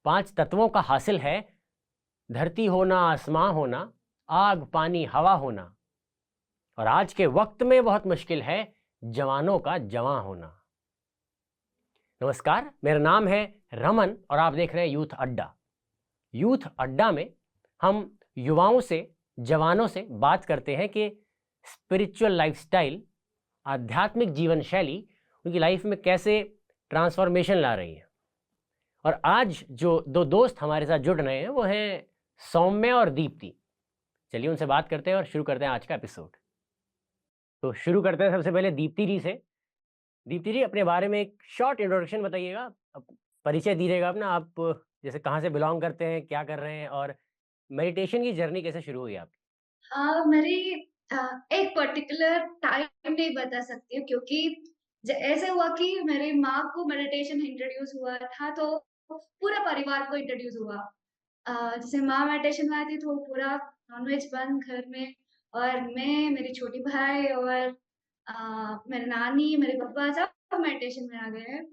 5 तत्वों का हासिल है धरती होना, आसमां होना, आग, पानी, हवा होना। और आज के वक्त में बहुत मुश्किल है जवानों का जवां होना। नमस्कार, मेरा नाम है रमन और आप देख रहे हैं यूथ अड्डा। यूथ अड्डा में हम युवाओं से, जवानों से बात करते हैं कि स्पिरिचुअल लाइफस्टाइल, आध्यात्मिक जीवन शैली उनकी लाइफ में कैसे ट्रांसफॉर्मेशन ला रही है। और आज जो दो दोस्त हमारे साथ जुड़ रहे हैं वो हैं सौम्य और दीप्ति। चलिए उनसे बात करते हैं और शुरू करते हैं आज का एपिसोड। तो शुरू करते हैं सबसे पहले दीप्ति जी से। दीप्ति जी, अपने बारे में एक शॉर्ट इंट्रोडक्शन बताइएगा, परिचय दीजिएगा अपना। आप जैसे कहाँ से बिलोंग करते हैं, क्या कर रहे हैं और मेडिटेशन की जर्नी कैसे शुरू हुई आपकी? मेरी अ, एक पर्टिकुलर टाइम नहीं बता सकती हूँ क्योंकि ऐसे हुआ कि मेरी माँ को मेडिटेशन इंट्रोड्यूस हुआ था तो पूरा परिवार को इंट्रोड्यूस हुआ। जैसे माँ मेडिटेशन में आई थी तो पूरा नॉनवेज बंद घर में और मैं, मेरी छोटी भाई और मेरे नानी, मेरे पापा सब मेडिटेशन में आ गए हैं।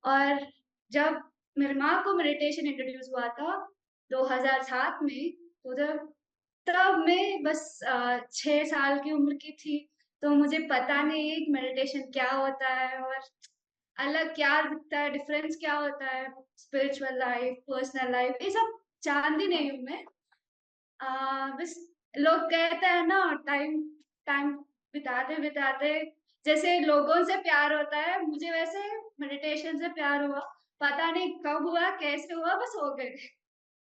और जब मेरी माँ को मेडिटेशन इंट्रोड्यूस हुआ था 2007 में, तो जब तब मैं बस 6 साल की उम्र की थी, तो मुझे पता नहीं है कि मेडिटेशन क्या होता है और अलग क्या दिखता है, डिफरेंस क्या होता है, स्पिरिचुअल लाइफ, पर्सनल लाइफ, ये सब जानती नहीं हूँ मैं। बस लोग कहते हैं ना टाइम टाइम बिताते-बिताते जैसे लोगों से प्यार होता है, मुझे वैसे मेडिटेशन से प्यार हुआ। पता नहीं कब हुआ, कैसे हुआ, बस हो गए।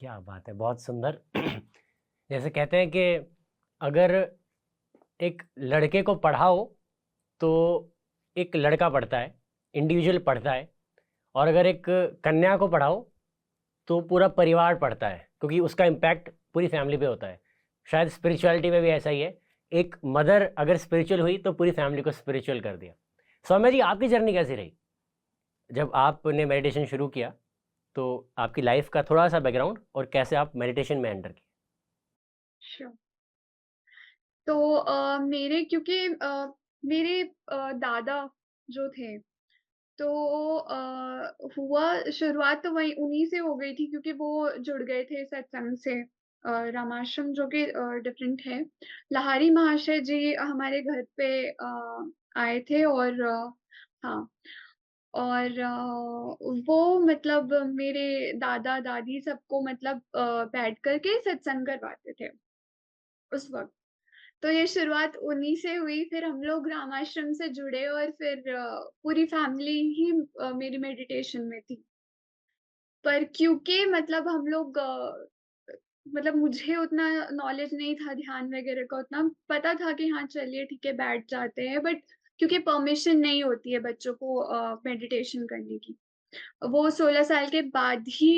क्या बात है, बहुत सुंदर। जैसे कहते हैं कि अगर एक लड़के को पढ़ाओ तो एक लड़का पढ़ता है, इंडिविजुअल पढ़ता है। और अगर एक कन्या को पढ़ाओ तो पूरा परिवार पढ़ता है, क्योंकि उसका इम्पैक्ट पूरी फैमिली पे होता है। शायद स्पिरिचुअलिटी में भी ऐसा ही है। एक मदर अगर स्पिरिचुअल हुई तो पूरी फैमिली को स्पिरिचुअल कर दिया। सौम्या जी, आपकी जर्नी कैसी रही जब आपने मेडिटेशन शुरू किया? तो आपकी लाइफ का थोड़ा सा बैकग्राउंड और कैसे आप मेडिटेशन में एंटर किए? श्योर। तो मेरे क्योंकि मेरे दादा जो थे तो हुआ शुरुआत तो वही उन्हीं से हो गई थी क्योंकि वो जुड़ गए थे सत्संग से। रामाश्रम जो कि डिफरेंट है। लाहारी महाशय जी हमारे घर पे आए थे और हाँ। और वो मतलब मेरे दादा दादी सबको मतलब बैठ करके सत्संग करवाते थे उस वक्त। तो ये शुरुआत उन्हीं से हुई, फिर हम लोग रामाश्रम से जुड़े और फिर पूरी फैमिली ही मेरी मेडिटेशन में थी। पर क्योंकि मतलब हम लोग मतलब मुझे उतना नॉलेज नहीं था ध्यान वगैरह का, उतना पता था कि हाँ चलिए ठीक है बैठ जाते हैं, बट क्योंकि परमिशन नहीं होती है बच्चों को मेडिटेशन करने की। वो 16 साल के बाद ही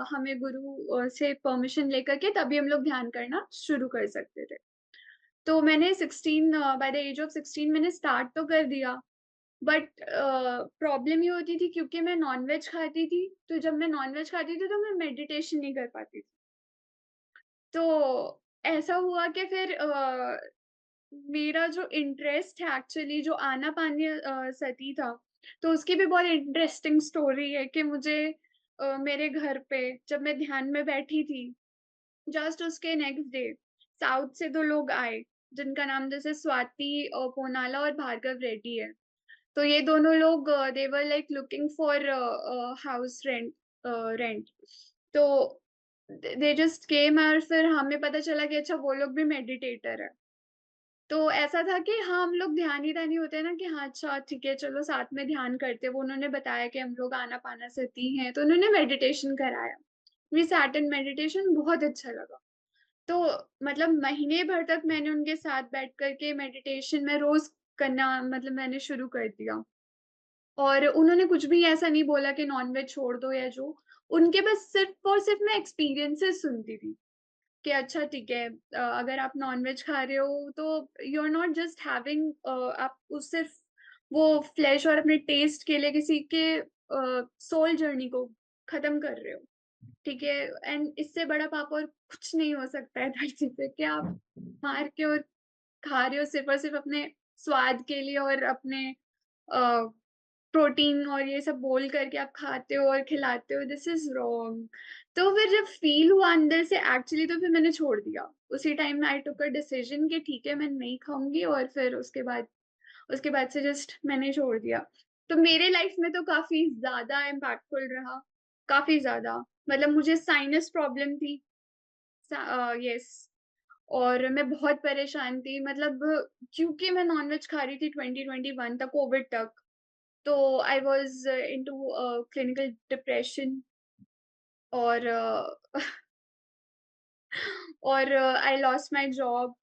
हमें गुरु से परमिशन लेकर के तभी हम लोग ध्यान करना शुरू कर सकते थे। तो मैंने 16 बाय द एज ऑफ 16 मैंने स्टार्ट तो कर दिया, बट प्रॉब्लम ये होती थी क्योंकि मैं नॉन-वेज खाती थी, तो जब मैं नॉन-वेज खाती थी तो मैं मेडिटेशन नहीं कर पाती थी। तो ऐसा हुआ कि फिर मेरा जो इंटरेस्ट है एक्चुअली जो आनापानी सती था, तो उसकी भी बहुत इंटरेस्टिंग स्टोरी है कि मुझे मेरे घर पे जब मैं ध्यान में बैठी थी, जस्ट उसके नेक्स्ट डे साउथ से 2 लोग आए, जिनका नाम जैसे स्वाति पोनाला और भार्गव रेड्डी है। तो ये दोनों लोग they were like looking for house rent. तो दे जस्ट केम और फिर हमें पता चला कि अच्छा वो लोग भी मेडिटेटर है। तो ऐसा था कि हाँ, हम लोग ध्यानी-धानी होते हैं ना कि हाँ, अच्छा ठीक है चलो साथ में ध्यान करते हैं। वो उन्होंने बताया कि हम लोग आनापानासती हैं, तो उन्होंने मेडिटेशन कराया। वी सैट इन मेडिटेशन, बहुत अच्छा लगा। तो मतलब महीने भर तक मैंने उनके साथ बैठ कर के मेडिटेशन में रोज़ करना मतलब मैंने शुरू कर दिया। और उन्होंने कुछ भी ऐसा नहीं बोला कि नॉन-वेज छोड़ दो या जो, उनके बस सिर्फ़ और सिर्फ़ मैं एक्सपीरियंसेस सुनती थी, कि अच्छा ठीक है अगर आप नॉन-वेज खा रहे हो तो you are not just having आप उस सिर्फ़ वो फ्लेश और अपने टेस्ट के लिए किसी के सोल जर्नी को ख़त्म कर रहे हो, ठीक है? एंड इससे बड़ा पाप और कुछ नहीं हो सकता है धरती पे कि आप मार के और खा रहे हो सिर्फ़ और सिर्फ़ अपने स्वाद के लिए और अपने अ प्रोटीन और ये सब बोल करके आप खाते हो और खिलाते हो, दिस इज़ रॉन्ग। तो फिर जब फ़ील हुआ अंदर से एक्चुअली, तो फिर मैंने छोड़ दिया। उसी टाइम आई टूक अ डिसीज़न कि ठीक है, मैं नहीं खाऊँगी, और फिर उसके बाद से जस्ट मैंने छोड़ दिया। तो मेरे लाइफ़ में तो काफ़ी ज़्यादा इम्पैक्टफुल रहा, काफ़ी ज़्यादा। मतलब मुझे साइनस प्रॉब्लम थी, यस, और मैं बहुत परेशान थी, मतलब क्योंकि मैं नॉन-वेज खा रही थी 2021 तक, कोविड तक। तो I was into clinical depression, और और I lost my job.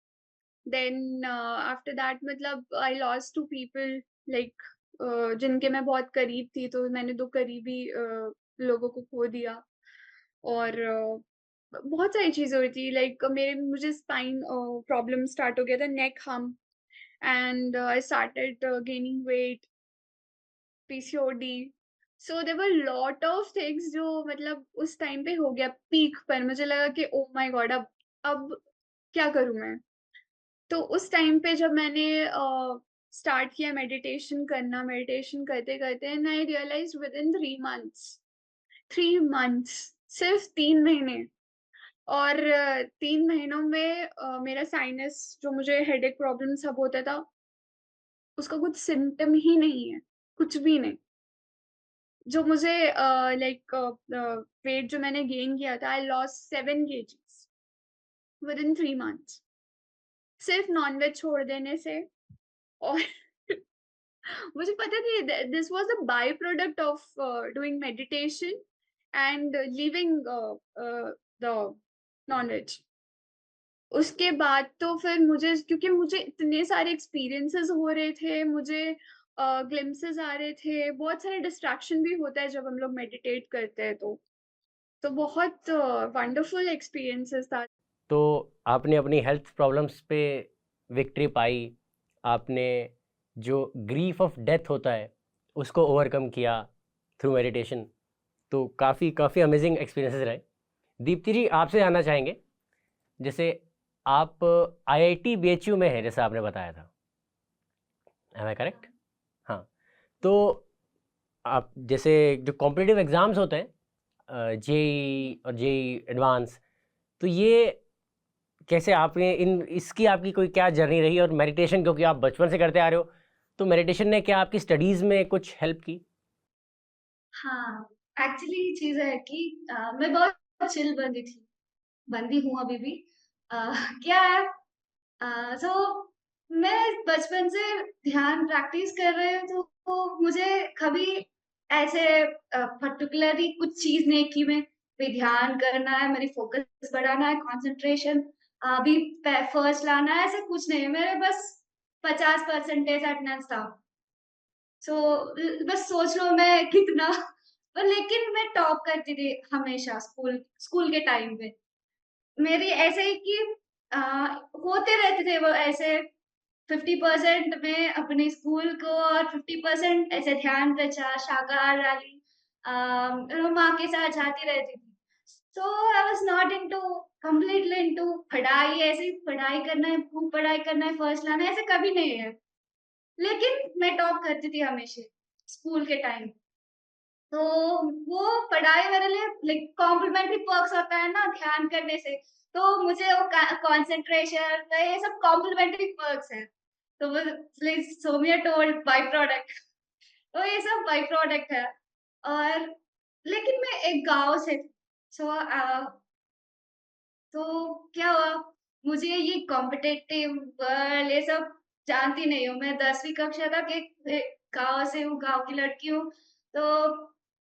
Then after that, मतलब आई लॉस्ट 2 पीपल, लाइक जिनके मैं बहुत करीब थी, तो मैंने 2 करीबी लोगों को खो दिया। और बहुत सारी चीज़ें हुई थी, लाइक मेरे मुझे स्पाइन प्रॉब्लम स्टार्ट हो गया था, neck hump, and I started gaining weight, PCOD. So there were lot of things जो मतलब उस टाइम पे हो गया पीक पर, मुझे लगा कि ओह माय गॉड, अब क्या करूँ मैं? तो उस टाइम पे जब मैंने स्टार्ट किया मेडिटेशन करना, मेडिटेशन करते-करते, and I realised within 3 months, 3 months, सिर्फ 3 महीने, और 3 महीनों में मेरा साइनस, जो मुझे हेडेक प्रॉब्लम सब होता था, उसका कुछ सिम्पटम ही नहीं है, कुछ भी नहीं। जो मुझे लाइक वेट जो मैंने गेन किया था, I lost 7 KGs within 3 months, सिर्फ नॉन-वेज छोड़ देने से। और मुझे पता नहीं, this was a by product of doing meditation and leaving the non-veg. उसके बाद तो फिर मुझे, क्योंकि मुझे इतने सारे एक्सपीरियंसेस हो रहे थे, मुझे ग्लिम्पसेस आ रहे थे, बहुत सारे डिस्ट्रैक्शन भी होता है जब हम लोग मेडिटेट करते हैं तो। तो बहुत वंडरफुल एक्सपीरियंसेस था। तो आपने अपनी हेल्थ प्रॉब्लम्स पे विक्ट्री पाई, आपने जो ग्रीफ ऑफ डेथ होता है उसको ओवरकम किया थ्रू मेडिटेशन। तो काफ़ी काफ़ी अमेजिंग एक्सपीरियंसेस रहे। दीप्ति जी, आपसे जानना चाहेंगे, जैसे आप आईआईटी बीएचयू में हैं, जैसा आपने बताया था, एम आई करेक्ट? हाँ। तो आप जैसे जो कॉम्पिटिटिव एग्ज़ाम्स होते हैं, जेई और जेई एडवांस, तो ये कैसे आपने इन इसकी आपकी कोई क्या जर्नी रही, और मेडिटेशन क्योंकि आप बचपन से करते आ रहे हो, तो मेडिटेशन ने क्या आपकी स्टडीज़ में कुछ हेल्प की? हाँ, एक्चुअली चीज़ है कि मैं बहुत चिल बंदी थी, बंदी हूँ अभी भी। अ, क्या है, सो मैं बचपन से ध्यान प्रैक्टिस कर रही हूँ, तो मुझे कभी ऐसे पर्टिकुलरली कुछ चीज़ नहीं कि मैं भी ध्यान करना है, मेरी फ़ोकस बढ़ाना है, कंसंट्रेशन अभी फर्स्ट लाना है, ऐसा कुछ नहीं है। मेरे बस 50% अटेंडेंस था। सो बस सोच लो मैं कितना, पर लेकिन मैं टॉप करती थी हमेशा स्कूल स्कूल के टाइम पे। मेरी ऐसे ही कि अ, होते रहते थे वो ऐसे 50% मैं अपने स्कूल को और 50% ऐसे ध्यान प्रचार, शाकाहार वाली माँ के साथ जाती रहती थी। So I was not into completely into पढ़ाई, ऐसे ही पढ़ाई करना है, खूब पढ़ाई करना है, फर्स्ट लाना है, ऐसे कभी नहीं है। लेकिन मैं टॉप करती थी हमेशा, स्कूल के टाइम। तो वो पढ़ाई मेरे लिए लाइक कॉम्प्लीमेंट्री पर्क्स होता है ना ध्यान करने से, तो मुझे वो कंसंट्रेशन ये सब कॉम्प्लीमेंट्री पर्क्स हैं। तो वो like Somiya told by product, तो ये सब बाय प्रोडक्ट है। और लेकिन मैं एक गाँव से थी, सो तो क्या हुआ, मुझे ये कॉम्पिटिटिव वर्ल्ड ये सब जानती नहीं हूँ। मैं 10वीं कक्षा तक एक गाँव से हूँ, गाँव की लड़की हूँ। तो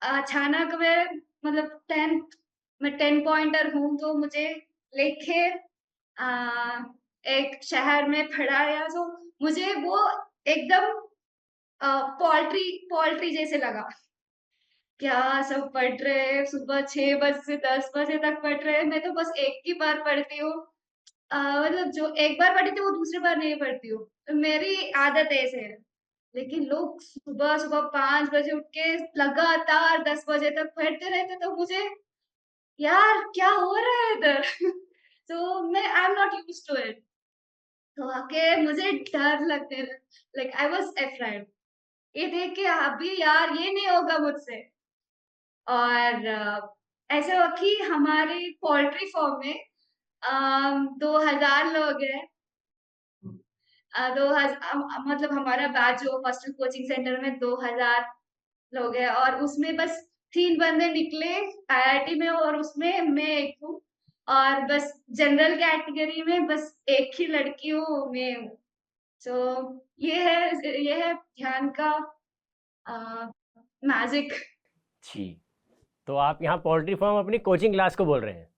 अचानक मैं मतलब 10th मैं 10 पॉइंटर हूँ, तो मुझे लेके एक शहर में पढ़ाया, तो मुझे वो एकदम पोल्ट्री पोल्ट्री जैसे लगा। क्या सब पढ़ रहे हैं, सुबह 6 बजे से 10 बजे तक पढ़ रहे हैं, मैं तो बस एक ही बार पढ़ती हूँ। मतलब जो एक बार पढ़ी थी वो दूसरी बार नहीं पढ़ती हूँ। तो मेरी आदत ऐसे है। लेकिन लोग सुबह-सुबह 5 बजे उठ के लगातार 10 बजे तक पढ़ते रहते, तो मुझे यार क्या हो रहा है इधर? तो मैं I am not used to it. तो आके मुझे डर लगने लगा, लाइक आई वाज़ अफ्रेड। ये देख के अभी यार ये नहीं होगा मुझसे। और ऐसा हुआ कि हमारे पोल्ट्री फार्म में 2000 लोग हैं। 2000 मतलब हमारा बैच जो हॉस्टल कोचिंग सेंटर में 2000 लोग हैं, और उसमें बस 3 बंदे निकले आईआईटी में, और उसमें मैं एक हूँ। और बस जनरल कैटेगरी में बस एक ही लड़की हूँ, मैं हूँ। सो ये है ध्यान का मैजिक। जी, तो आप यहाँ पोल्ट्री फार्म अपनी कोचिंग क्लास को बोल रहे हैं।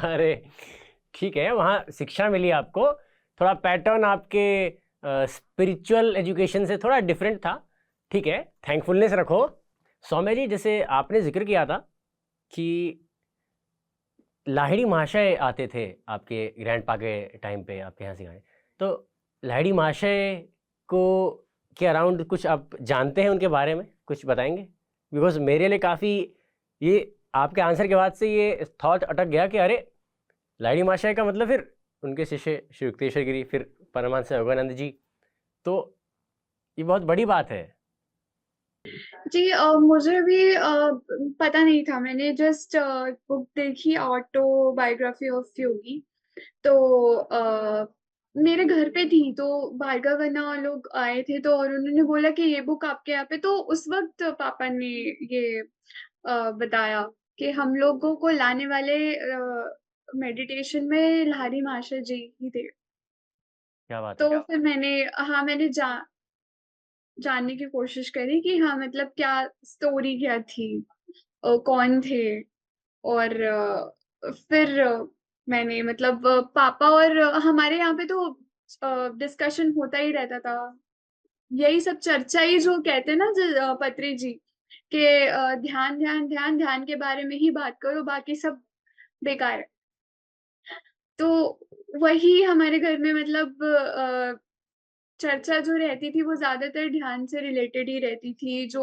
अरे ठीक है, वहाँ शिक्षा मिली आपको, थोड़ा पैटर्न आपके स्पिरिचुअल एजुकेशन से थोड़ा डिफरेंट था। ठीक है, थैंकफुलनेस रखो। सौम्या जी, जैसे आपने जिक्र किया था कि लाहिड़ी महाशय आते थे आपके ग्रैंडपा के टाइम पे आपके यहाँ सिखाने, तो लाहिड़ी महाशय को के अराउंड कुछ आप जानते हैं, उनके बारे में कुछ बताएंगे? बिकॉज मेरे लिए काफ़ी ये आपके आंसर के बाद से ये थॉट अटक गया कि अरे लाहिड़ी महाशय का मतलब फिर उनके शिष्य श्री युक्तेश्वर गिरी, फिर परमहंस योगानंद जी, तो ये बहुत बड़ी बात है। जी मुझे भी पता नहीं था। मैंने जस्ट बुक देखी, ऑटोबायोग्राफी ऑफ योगी। तो मेरे घर पे थी, तो भार्गव अन्ना लोग आए थे, तो और उन्होंने बोला कि ये बुक आपके यहाँ पे, तो उस वक्त पापा ने ये बताया कि हम लोगों को लाने वाले मेडिटेशन में लाहिड़ी महाशय जी ही थे। क्या बात है। तो फिर मैंने जानने की कोशिश करी कि हाँ मतलब क्या स्टोरी क्या थी, कौन थे। और फिर मैंने मतलब पापा और हमारे यहाँ पे तो डिस्कशन होता ही रहता था। यही सब चर्चा ही जो कहते हैं ना पत्री जी के ध्यान ध्यान ध्यान ध्यान के बारे में ही बात करो, बाकी सब बेकार है। तो वही हमारे घर में मतलब चर्चा जो रहती थी वो ज्यादातर ध्यान से रिलेटेड ही रहती थी। जो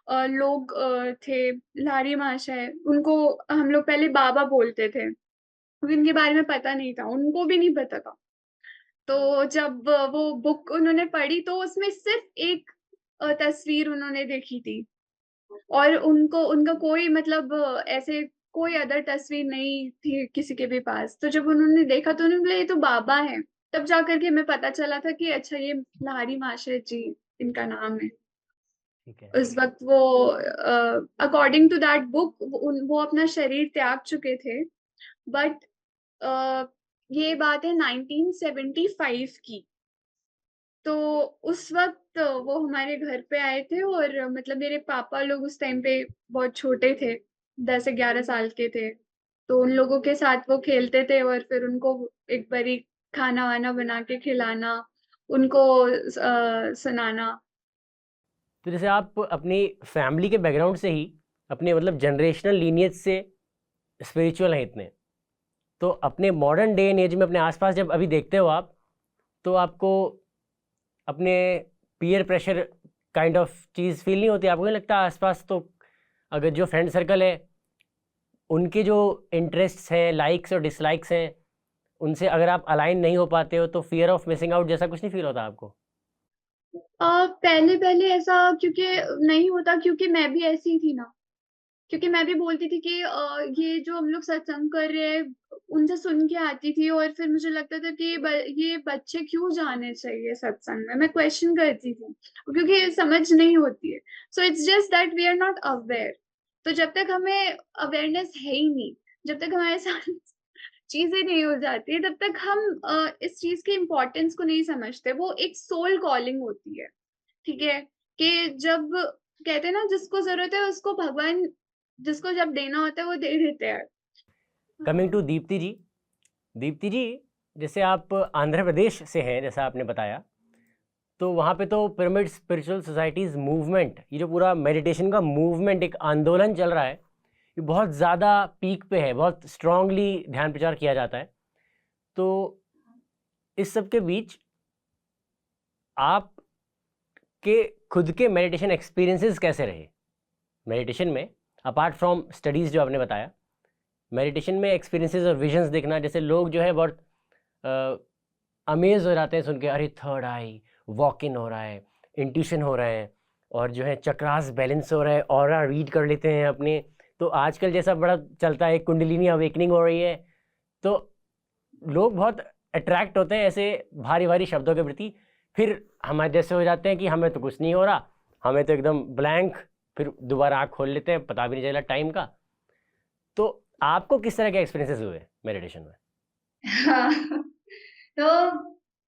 लोग थे लाहिड़ी महाशय, उनको हम लोग पहले बाबा बोलते थे, उनके बारे में पता नहीं था, उनको भी नहीं पता था। तो जब वो बुक उन्होंने पढ़ी तो उसमें सिर्फ एक तस्वीर उन्होंने देखी थी, और उनको उनका कोई मतलब ऐसे कोई अदर तस्वीर नहीं थी किसी के भी पास। तो जब उन्होंने देखा तो उन्होंने बोला ये तो बाबा है। तब जाकर के हमें पता चला था कि अच्छा ये लाहिड़ी महाशय जी इनका नाम है। ठीक है। उस वक्त वो अकॉर्डिंग टू दैट बुक वो अपना शरीर त्याग चुके थे। बट ये बात है 1975 की। तो उस वक्त वो हमारे घर पे आए थे, और मतलब मेरे पापा लोग उस टाइम पे बहुत छोटे थे, 10 से 11 साल के थे। तो उन लोगों के साथ वो खेलते थे, और फिर उनको एक बारी खाना वाना बना के खिलाना, उनको सुनाना। तो जैसे आप अपनी फैमिली के बैकग्राउंड से ही, अपने मतलब जनरेशनल लीनियज से स्पिरिचुअल हैं इतने, तो अपने मॉडर्न डे एंड एज में अपने आसपास जब अभी देखते हो आप, तो आपको अपने peer pressure kind of cheese feel नहीं होती? आपको नहीं लगता आसपास, तो अगर जो फ्रेंड सर्कल है उनके जो इंटरेस्ट्स हैं, लाइक्स और डिसलाइक्स हैं, उनसे अगर आप अलाइन नहीं हो पाते हो तो फियर ऑफ मिसिंग आउट जैसा कुछ नहीं फील होता आपको? पहले पहले ऐसा क्योंकि नहीं होता, क्योंकि मैं भी ऐसी ही थी ना। क्योंकि मैं भी बोलती थी कि ये जो हम लोग सत्संग कर रहे हैं उनसे सुन के आती थी, और फिर मुझे लगता था कि ये बच्चे क्यों जाने चाहिए सत्संग में। मैं क्वेश्चन करती थी क्योंकि समझ नहीं होती है। So it's just that we are not aware. तो जब तक हमें अवेयरनेस है ही नहीं, जब तक हमारे साथ चीजें नहीं हो जाती है, तब तक हम इस चीज की इम्पोर्टेंस को नहीं समझते। वो एक सोल कॉलिंग होती है, ठीक है, कि जब कहते हैं ना जिसको जरूरत है उसको भगवान, जिसको जब देना होता है वो दे देते हैं। कमिंग टू दीप्ति जी, दीप्ति जी, जैसे आप आंध्र प्रदेश से हैं जैसा आपने बताया, तो वहाँ पे तो पिरामिड स्पिरिचुअल सोसाइटीज़ मूवमेंट, ये जो पूरा मेडिटेशन का मूवमेंट एक आंदोलन चल रहा है, ये बहुत ज़्यादा पीक पे है, बहुत स्ट्रांगली ध्यान प्रचार किया जाता है। तो इस सब के बीच आप के खुद के मेडिटेशन एक्सपीरियंसेस कैसे रहे? मेडिटेशन में अपार्ट फ्रॉम स्टडीज़ जो आपने बताया, मेडिटेशन में एक्सपीरियंसेस और विजन्स देखना, जैसे लोग जो है बहुत अमेज हो जाते हैं सुन के, अरे थर्ड आई, वॉक इन हो रहा है, इंट्यूशन हो रहा है, और जो है चक्रास बैलेंस हो रहा है, ऑरा रीड कर लेते हैं अपने। तो आजकल जैसा बड़ा चलता है, कुंडलिनी अवेकनिंग हो रही है, तो लोग बहुत अट्रैक्ट होते हैं ऐसे भारी भारी शब्दों के प्रति। फिर हमारे जैसे हो जाते हैं कि हमें तो कुछ नहीं हो रहा, हमें तो एकदम ब्लैंक, फिर दोबारा आँख खोल लेते हैं, पता भी नहीं चला टाइम का। तो आपको किस तरह के एक्सपीरियंसेस हुए मेडिटेशन में? हाँ, तो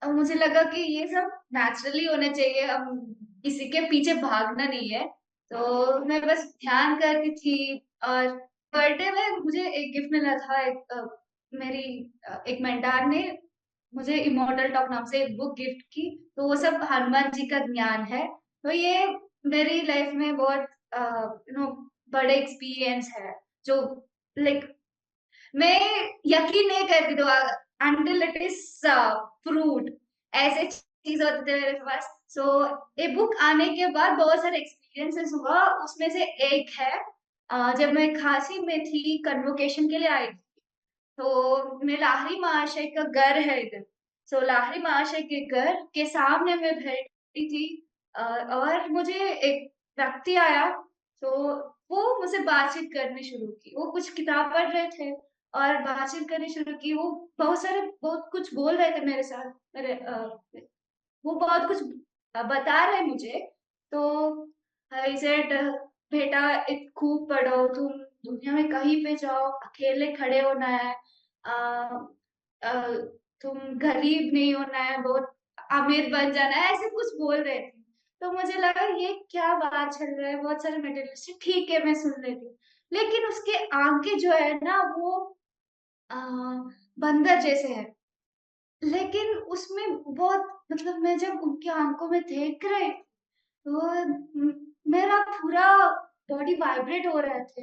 अब मुझे लगा कि ये सब नेचुरली होना चाहिए, अब किसी के पीछे भागना नहीं है। तो मैं बस ध्यान करती थी, और बर्थडे में मुझे एक गिफ्ट मिला था। मेरी एक मेंटर ने मुझे इमॉर्टल टॉक नाम से एक बुक गिफ्ट की, तो वो सब हनुमान जी का ज्ञान है। तो ये मेरी लाइफ में बहुत बड़े एक्सपीरियंस है, जो लाइक मैं यकीन नहीं करती थी अंटिल इट इज प्रूव्ड। ऐसे चीज होते थे मेरे पास। सो ये बुक आने के बाद बहुत सारे एक्सपीरियंसेस हुआ, उसमें से एक है जब मैं खांसी में थी, कन्वोकेशन के लिए आई थी। तो मैं लाहिरी महाशय का घर है इधर। सो लाहिरी महाशय के घर के सामने मैं बैठी थी, और मुझे एक व्यक्ति आया। तो वो मुझसे बातचीत करनी शुरू की। वो कुछ किताब पढ़ रहे थे और बातचीत करनी शुरू की। वो बहुत कुछ बोल रहे थे मेरे साथ। वो बहुत कुछ बता रहे मुझे। तो ही सेड, बेटा खूब पढ़ो, तुम दुनिया में कहीं पे जाओ, अकेले खड़े होना है। अ, अ, तुम गरीब नहीं होना है, बहुत अमीर बन जाना है, ऐसे कुछ बोल रहे थे। तो मुझे लगा ये क्या बात चल रहा है, बहुत सारे मटेरियलिस्टिक, ठीक है मैं सुन लेती हूँ। लेकिन उसके आगे जो है ना वो अ, बंदर जैसे है। लेकिन उसमें बहुत मतलब मैं जब उनकी आँखों में देख रही तो मेरा पूरा बॉडी वाइब्रेट हो रहे थे।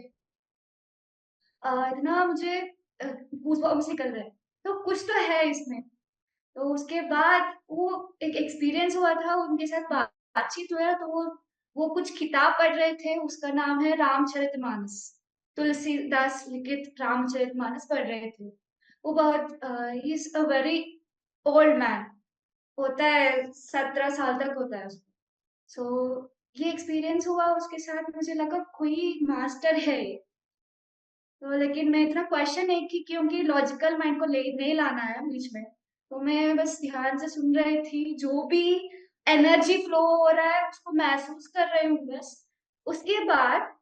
इतना मुझे गूज़बम्प्स निकल रहे हैं। तो कुछ तो है इसमें। तो उसके बाद वो एक एक्सपीरियंस हुआ था, उनके साथ बातचीत हुआ, तो वो कुछ किताब पढ़ रहे थे, उसका नाम है रामचरितमानस। तुलसीदास लिखित रामचरितमानस पढ़ रहे थे। वो बहुत he is a very old man, होता है 17 साल तक होता है उसको। सो ये एक्सपीरियंस हुआ उसके साथ, मुझे लगा कोई मास्टर है ये। तो लेकिन मैं इतना क्वेश्चन नहीं की, क्योंकि लॉजिकल माइंड को ले नहीं लाना है बीच में। तो मैं बस ध्यान से सुन रही थी, जो भी एनर्जी फ्लो हो रहा है उसको महसूस कर रही हूँ बस। उसके बाद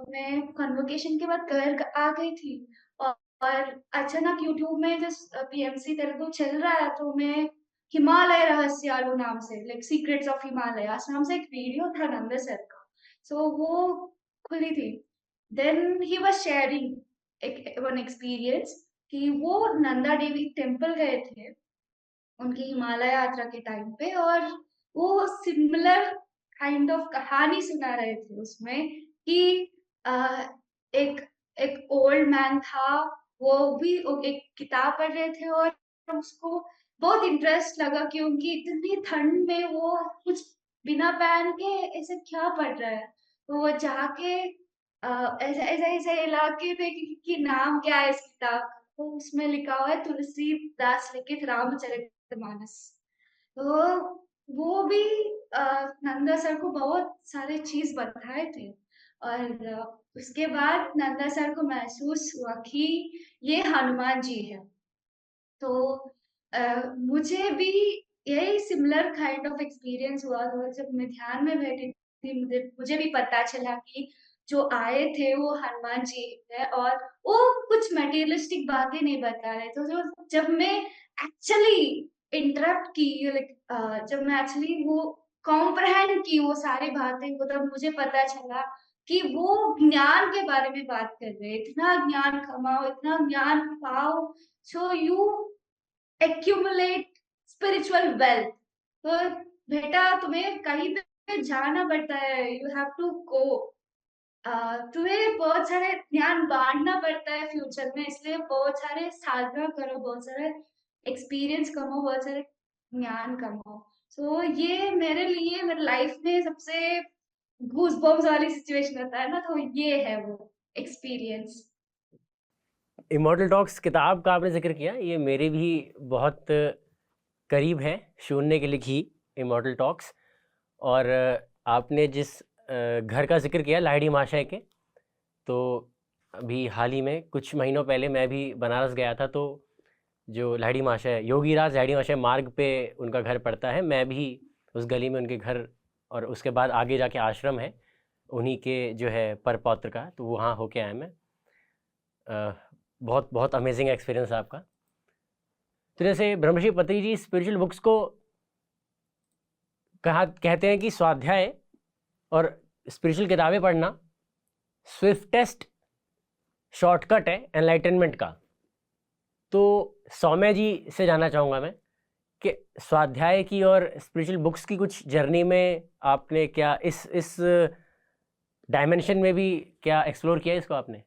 मैं कन्वोकेशन के बाद घर आ गई थी, और अचानक यूट्यूब में जस्ट पीएमसी तेलुगु चल रहा है, तो मैं हिमालय रहस्यालु नाम से, लाइक सीक्रेट्स ऑफ हिमालयास नाम से एक वीडियो था नंदे सर का। सो वो खुली थी। देन ही वाज शेयरिंग एक वन एक्सपीरियंस कि वो नंदा देवी टेम्पल गए थे उनकी हिमालय यात्रा के टाइम पे, और वो सिमिलर काइंड ऑफ कहानी सुना रहे थे उसमें कि अ, एक एक ओल्ड मैन था, वो भी एक किताब पढ़ रहे थे, और उसको बहुत इंटरेस्ट लगा कि उनकी इतनी ठंड में वो कुछ बिना पहन के ऐसे क्या पढ़ रहा है। तो वो जाके ऐसे इलाके पे कि नाम क्या है इस किताब का, तो उसमें लिखा हुआ है तुलसीदास लिखित रामचरितमानस। तो वो भी नंदा सर को बहुत सारे चीज़ बताए थे, और उसके बाद नंदा सर को महसूस हुआ कि ये हनुमान जी हैं। तो मुझे भी यही सिमिलर काइंड ऑफ एक्सपीरियंस हुआ था जब मैं ध्यान में बैठी थी। मुझे भी पता चला कि जो आए थे वो हनुमान जी हैं, और वो कुछ मटेरियलिस्टिक बातें नहीं बता रहे थे। जो जब मैं एक्चुअली इंटरप्ट की, लाइक जब मैं एक्चुअली वो कॉम्प्रहेंड की वो सारी बातें को, तब मुझे पता चला कि वो ज्ञान के बारे में बात कर रहे हैं। इतना ज्ञान कमाओ, इतना ज्ञान पाओ, so you accumulate spiritual wealth. तो बेटा तुम्हें कहीं पे जाना पड़ता है, यू हैव टू गो। तुम्हें बहुत सारे ज्ञान बांटना पड़ता है फ्यूचर में, इसलिए बहुत सारे साधना करो, बहुत सारे एक्सपीरियंस कमाओ, बहुत सारे ज्ञान कमाओ। सो ये मेरे लिए मेरी लाइफ में सबसे गूज बम्स वाली सिचुएशन होता है ना, तो ये है वो एक्सपीरियंस। इमॉर्टल टॉक्स किताब का आपने जिक्र किया, ये मेरे भी बहुत करीब है, शून्य की लिखी। Immortal talks. और आपने जिस घर का जिक्र किया लाहिड़ी महाशय के, तो अभी हाल ही में कुछ महीनों पहले मैं भी बनारस गया था, तो जो लाहिड़ी महाशय योगीराज लाहिड़ी महाशय मार्ग पे उनका घर पड़ता है, मैं भी उस गली में उनके घर, और उसके बाद आगे जाके आश्रम है उन्हीं के जो है परपौत्र का, तो वहाँ होके आया मैं। बहुत बहुत अमेजिंग एक्सपीरियंस आपका। तो जैसे ब्रह्मश्री पत्री जी स्पिरिचुअल बुक्स को कहते हैं कि स्वाध्याय और स्पिरिचुअल किताबें पढ़ना स्विफ्टेस्ट शॉर्टकट है एनलाइटनमेंट का। तो सौम्या जी से जानना चाहूँगा मैं कि स्वाध्याय की और स्पिरिचुअल बुक्स की कुछ जर्नी में आपने क्या इस डायमेंशन में भी क्या एक्सप्लोर किया इसको आपने?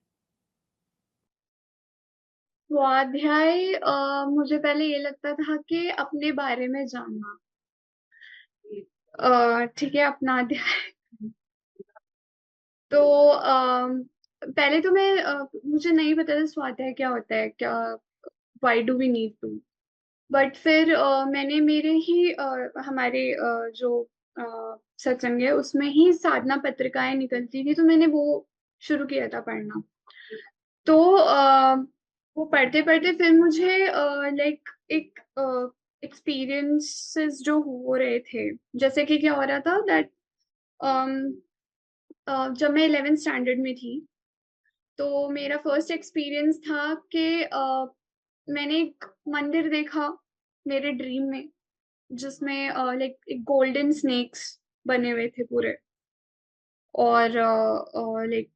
स्वाध्याय मुझे पहले ये लगता था कि अपने बारे में जानना, ठीक है, अपना अध्याय। तो पहले तो मुझे नहीं पता था स्वाध्याय क्या होता है, क्या why do we need to. But फिर मैंने मेरे ही हमारे जो सत्संग है उसमें ही साधना पत्रिकाएं निकलती थी, तो मैंने वो शुरू किया था पढ़ना। तो वो पढ़ते पढ़ते फिर मुझे लाइक एक एक्सपीरियंसेस जो हो रहे थे, जैसे कि क्या हो रहा था दैट जब मैं 11th स्टैंडर्ड में थी, तो मेरा फर्स्ट एक्सपीरियंस था कि मैंने एक मंदिर देखा मेरे ड्रीम में, जिसमें लाइक एक गोल्डन स्नेक्स बने हुए थे पूरे, और लाइक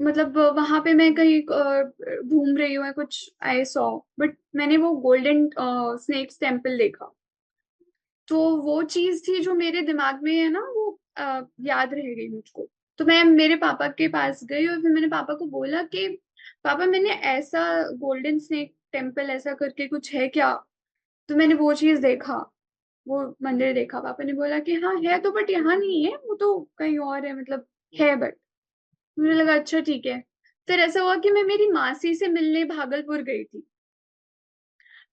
मतलब वहां पे मैं कहीं घूम रही हूँ, कुछ आई सॉ, बट मैंने वो गोल्डन स्नेक्स टेम्पल देखा। तो वो चीज थी जो मेरे दिमाग में है ना, वो याद रह गई मुझको। तो मैं मेरे पापा के पास गई और फिर मैंने पापा को बोला कि पापा मैंने ऐसा गोल्डन स्नेक टेम्पल ऐसा करके कुछ है क्या? तो मैंने वो चीज देखा, वो मंदिर देखा। पापा ने बोला कि हाँ है तो, बट यहाँ नहीं है, वो तो कहीं और है, मतलब है बट। मुझे लगा अच्छा ठीक है। फिर ऐसा हुआ कि मैं मेरी मासी से मिलने भागलपुर गई थी,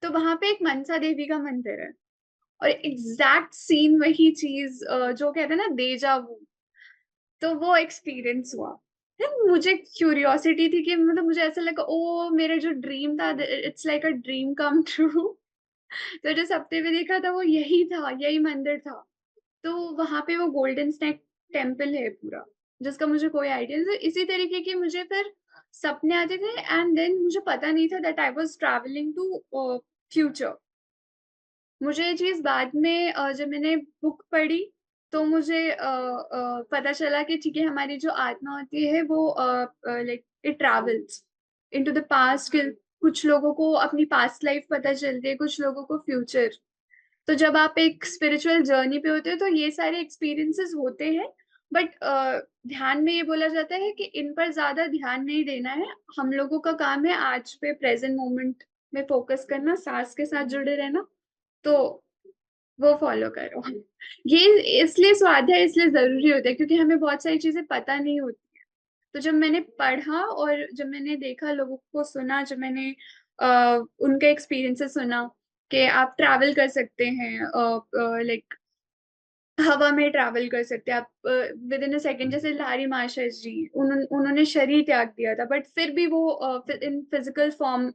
तो वहां पे एक मनसा देवी का मंदिर है, और एग्जैक्ट सीन वही चीज जो कहते हैं ना डेजा वू, तो वो एक्सपीरियंस हुआ। फिर मुझे क्यूरियोसिटी थी कि मतलब मुझे ऐसा लगा ओ मेरा जो ड्रीम था, it's like a dream come true. तो जो सपने में देखा था वो यही था, यही मंदिर था। तो वहां पे वो गोल्डन स्नेक टेम्पल है पूरा, जिसका मुझे कोई आइडिया नहीं था। इसी तरीके के मुझे फिर सपने आते थे, एंड देन मुझे पता नहीं था that I was travelling to future. मुझे ये चीज बाद में जब मैंने बुक पढ़ी तो मुझे पता चला कि ठीक है, हमारी जो आत्मा होती है वो like it travels into the past. कुछ लोगों को अपनी पास्ट लाइफ पता चलती है, कुछ लोगों को फ्यूचर। तो जब आप एक स्पिरिचुअल जर्नी पे होते हो तो ये सारे एक्सपीरियंसेस होते हैं, बट ध्यान में ये बोला जाता है कि इन पर ज्यादा ध्यान नहीं देना है। हम लोगों का काम है आज पे प्रेजेंट मोमेंट में फोकस करना, सांस के साथ जुड़े रहना। तो वो फॉलो करो। ये इसलिए स्वाध्याय इसलिए जरूरी होता है क्योंकि हमें बहुत सारी चीजें पता नहीं होती। तो जब मैंने पढ़ा और जब मैंने देखा, लोगों को सुना, जब मैंने उनके एक्सपीरियंसेस सुना कि आप ट्रैवल कर सकते हैं, लाइक हवा में ट्रैवल कर सकते हैं आप विद इन अ सेकेंड। जैसे लाहिड़ी महाशय जी, उन्होंने शरीर त्याग दिया था, बट फिर भी वो इन फिजिकल फॉर्म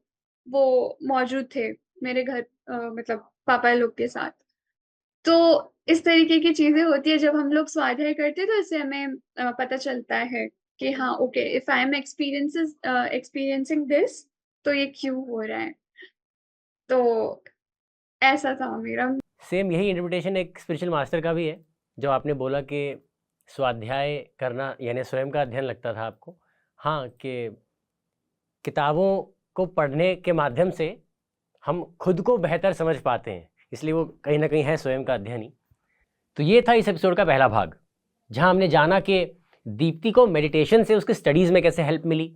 वो मौजूद थे मेरे घर, मतलब पापा लोग के साथ। तो इस तरीके की चीजें होती है जब हम लोग स्वाध्याय करते हैं, तो इससे हमें पता चलता है कि हाँ okay, if I am experiencing this, तो ये क्यों हो रहा है। तो ऐसा था मेरा। सेम यही इंटरप्रिटेशन एक स्पिरिचुअल मास्टर का भी है, जो आपने बोला कि स्वाध्याय करना यानी स्वयं का अध्ययन लगता था आपको। हाँ, कि किताबों को पढ़ने के माध्यम से हम खुद को बेहतर समझ पाते हैं, इसलिए वो कहीं ना कहीं है स्वयं का अध्ययन ही। तो ये था इस एपिसोड का पहला भाग, जहाँ हमने जाना कि दीप्ति को मेडिटेशन से उसके स्टडीज़ में कैसे हेल्प मिली,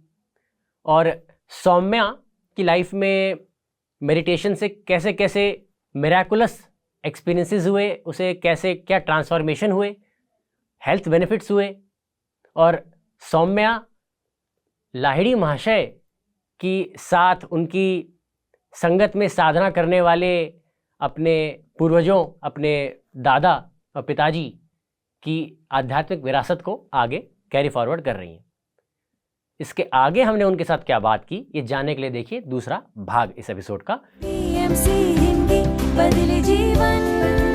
और सौम्या की लाइफ में मेडिटेशन से कैसे कैसे मिराकुलस एक्सपीरियंसेस हुए, उसे कैसे क्या ट्रांसफॉर्मेशन हुए, हेल्थ बेनिफिट्स हुए, और सौम्या लाहिड़ी महाशय की साथ उनकी संगत में साधना करने वाले अपने पूर्वजों, अपने दादा और पिताजी की आध्यात्मिक विरासत को आगे कैरी फॉरवर्ड कर रही हैं। इसके आगे हमने उनके साथ क्या बात की, ये जानने के लिए देखिए दूसरा भाग इस एपिसोड का। PMC हिंदी बदले जीवन।